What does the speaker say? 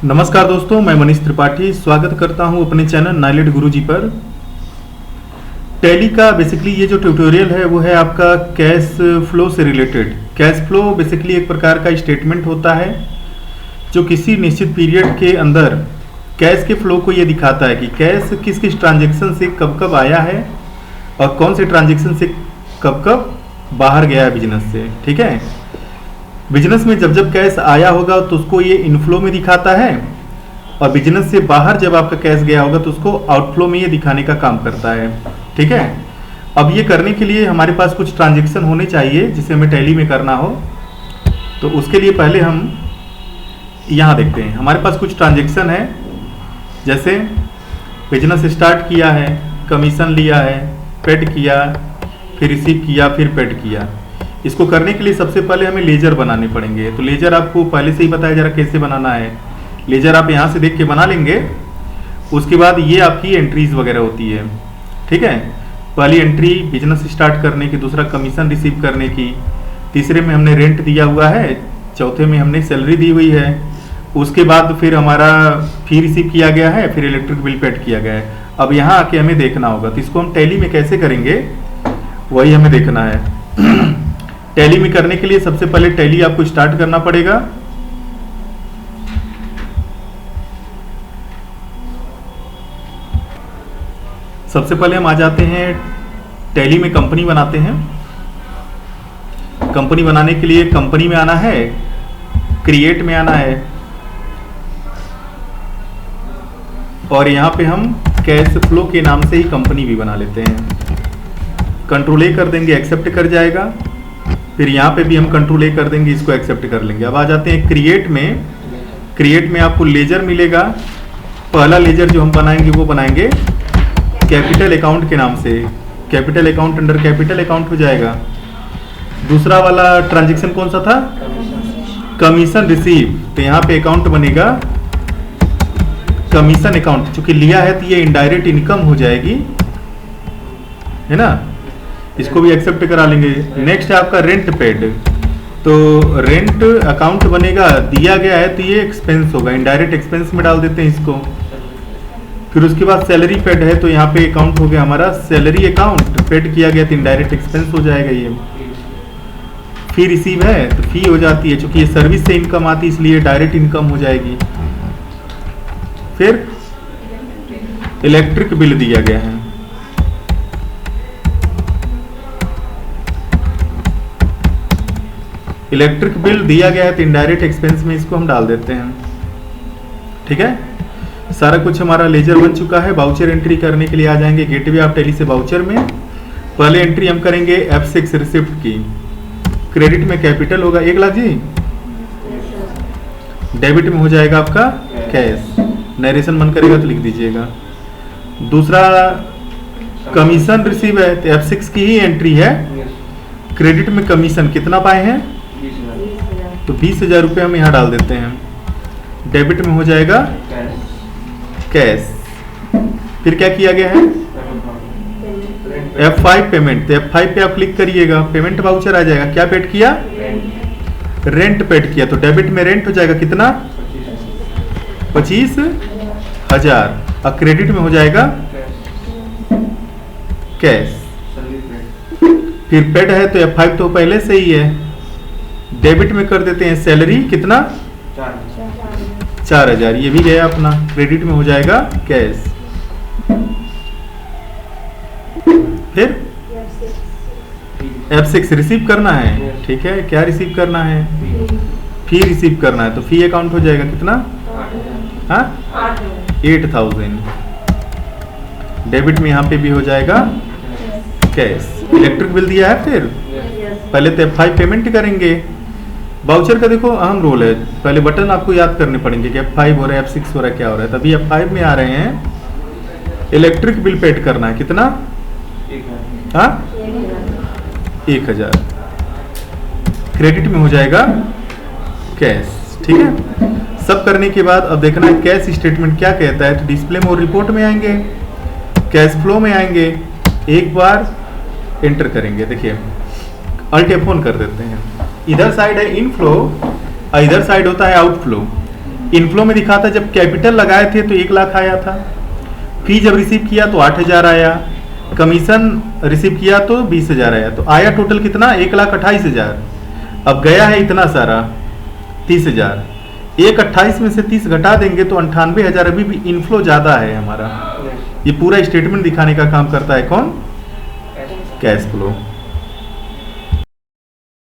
नमस्कार दोस्तों, मैं मनीष त्रिपाठी स्वागत करता हूं अपने चैनल नाइलेट गुरुजी पर। टैली का बेसिकली ये जो ट्यूटोरियल है वो है आपका कैश फ्लो से रिलेटेड। कैश फ्लो बेसिकली एक प्रकार का स्टेटमेंट होता है जो किसी निश्चित पीरियड के अंदर कैश के फ्लो को ये दिखाता है कि कैश किस किस ट्रांजेक्शन से कब कब आया है और कौन से ट्रांजेक्शन से कब कब बाहर गया है बिजनेस से। ठीक है, बिजनेस में जब जब कैश आया होगा तो उसको ये इनफ्लो में दिखाता है और बिजनेस से बाहर जब आपका कैश गया होगा तो उसको आउटफ्लो में ये दिखाने का काम करता है। ठीक है, अब ये करने के लिए हमारे पास कुछ ट्रांजैक्शन होने चाहिए जिसे हमें टैली में करना हो। तो उसके लिए पहले हम यहाँ देखते हैं, हमारे पास कुछ ट्रांजैक्शन है। जैसे बिजनेस स्टार्ट किया है, कमीशन लिया है, पेड किया, फिर रिसीव किया, फिर पेड किया। इसको करने के लिए सबसे पहले हमें लेजर बनाने पड़ेंगे। तो लेजर आपको पहले से ही बताया जरा कैसे बनाना है। लेजर आप यहाँ से देख के बना लेंगे। उसके बाद ये आपकी एंट्रीज वगैरह होती है। ठीक है, पहली एंट्री बिजनेस स्टार्ट करने की, दूसरा कमीशन रिसीव करने की, तीसरे में हमने रेंट दिया हुआ है, चौथे में हमने सैलरी दी हुई है। उसके बाद फिर हमारा फी रिसीव किया गया है, फिर इलेक्ट्रिक बिल पेड किया गया है। अब यहाँ आके हमें देखना होगा, तो इसको हम टैली में कैसे करेंगे वही हमें देखना है। टैली में करने के लिए सबसे पहले टैली आपको स्टार्ट करना पड़ेगा। सबसे पहले हम आ जाते हैं टैली में, कंपनी बनाते हैं। कंपनी बनाने के लिए कंपनी में आना है, क्रिएट में आना है और यहां पे हम कैश फ्लो के नाम से ही कंपनी भी बना लेते हैं। कंट्रोल ए कर देंगे, एक्सेप्ट कर जाएगा। फिर यहाँ पे भी हम कंट्रोल ए कर देंगे, इसको एक्सेप्ट कर लेंगे। अब आ जाते हैं क्रिएट में। क्रिएट में आपको लेजर मिलेगा। पहला लेजर जो हम बनाएंगे वो बनाएंगे कैपिटल अकाउंट के नाम से। Capital account under capital account हो जाएगा। दूसरा वाला ट्रांजैक्शन कौन सा था? Commission receive. तो यहाँ पे अकाउंट बनेगा कमीशन अकाउंट। चूंकि लिया है तो ये इनडायरेक्ट इनकम हो जाएगी, है ना। इसको भी एक्सेप्ट करा लेंगे। नेक्स्ट है आपका रेंट पेड। तो रेंट अकाउंट बनेगा, दिया गया है तो ये एक्सपेंस होगा, इनडायरेक्ट एक्सपेंस में डाल देते हैं इसको। फिर उसके बाद सैलरी पेड है, तो यहाँ पे अकाउंट हो गया हमारा सैलरी अकाउंट। पेड किया गया तो इनडायरेक्ट एक्सपेंस हो जाएगा ये। फी रिसीव है तो फी हो जाती है, चूंकि ये सर्विस से इनकम आती है इसलिए डायरेक्ट इनकम हो जाएगी। फिर इलेक्ट्रिक बिल दिया गया है। इलेक्ट्रिक बिल दिया गया है तो इनडायरेक्ट एक्सपेंस में इसको हम डाल देते हैं। ठीक है, सारा कुछ हमारा लेजर बन चुका है। बाउचर एंट्री करने के लिए आ जाएंगे गेटवे ऑफ टैली से बाउचर में। पहले एंट्री हम करेंगे F6 रिसिप्ट की। क्रेडिट में कैपिटल होगा 1 लाख जी, डेबिट में हो जाएगा आपका कैश। नरेशन मन करेगा तो लिख दीजिएगा। दूसरा कमीशन रिसीव है तो F6 की ही एंट्री है। क्रेडिट में कमीशन कितना पाए हैं? तो 20,000 रुपये हम यहाँ डाल देते हैं। डेबिट में हो जाएगा कैश। फिर क्या किया गया है? F5 payment. तो F5 पे आप क्लिक करिएगा, पेमेंट वाउचर आ जाएगा। क्या पेड किया? रेंट पेड किया। तो डेबिट में रेंट हो जाएगा कितना? 25,000 और क्रेडिट में हो जाएगा कैश। फिर पेड है तो F5 तो पहले से ही है। डेबिट में कर देते हैं सैलरी कितना? 4,000, ये भी गया अपना। क्रेडिट में हो जाएगा कैश। फिर F6 रिसीव करना है। ठीक है, क्या रिसीव करना है? फी रिसीव करना है। तो फी अकाउंट हो जाएगा कितना? हाँ, 8,000। डेबिट में यहाँ पे भी हो जाएगा कैश। इलेक्ट्रिक बिल दिया है। फिर पहले तो F5 पेमेंट करेंगे। बाउचर का देखो अहम रोल है, पहले बटन आपको याद करने पड़ेंगे कि F5 हो रहा है, F6 हो रहा है, क्या हो रहा है। तभी F5 में आ रहे हैं। इलेक्ट्रिक बिल पेड करना है कितना? हाँ, 1,000। क्रेडिट में हो जाएगा कैश। ठीक है, सब करने के बाद अब देखना है कैश स्टेटमेंट क्या कहता है। तो डिस्प्ले में और रिपोर्ट में आएंगे, कैश फ्लो में आएंगे, एक बार एंटर करेंगे। देखिए Alt F1 कर देते हैं। इधर साइड है इनफ्लो और इधर साइड होता है आउटफ्लो। इनफ्लो में दिखा था जब कैपिटल लगाए थे तो 1 लाख आया था, फी जब रिसीव किया तो 8,000 आया, कमीशन रिसीव किया तो 20,000 आया, तो आया टोटल कितना 1,28,000। अब गया है इतना सारा 30,000, 1,28,000 में से 30 घटा देंगे तो 98,000 अभी भी इनफ्लो ज़्यादा है हमारा। ये पूरा स्टेटमेंट दिखाने का काम करता है कौन? Cash flow.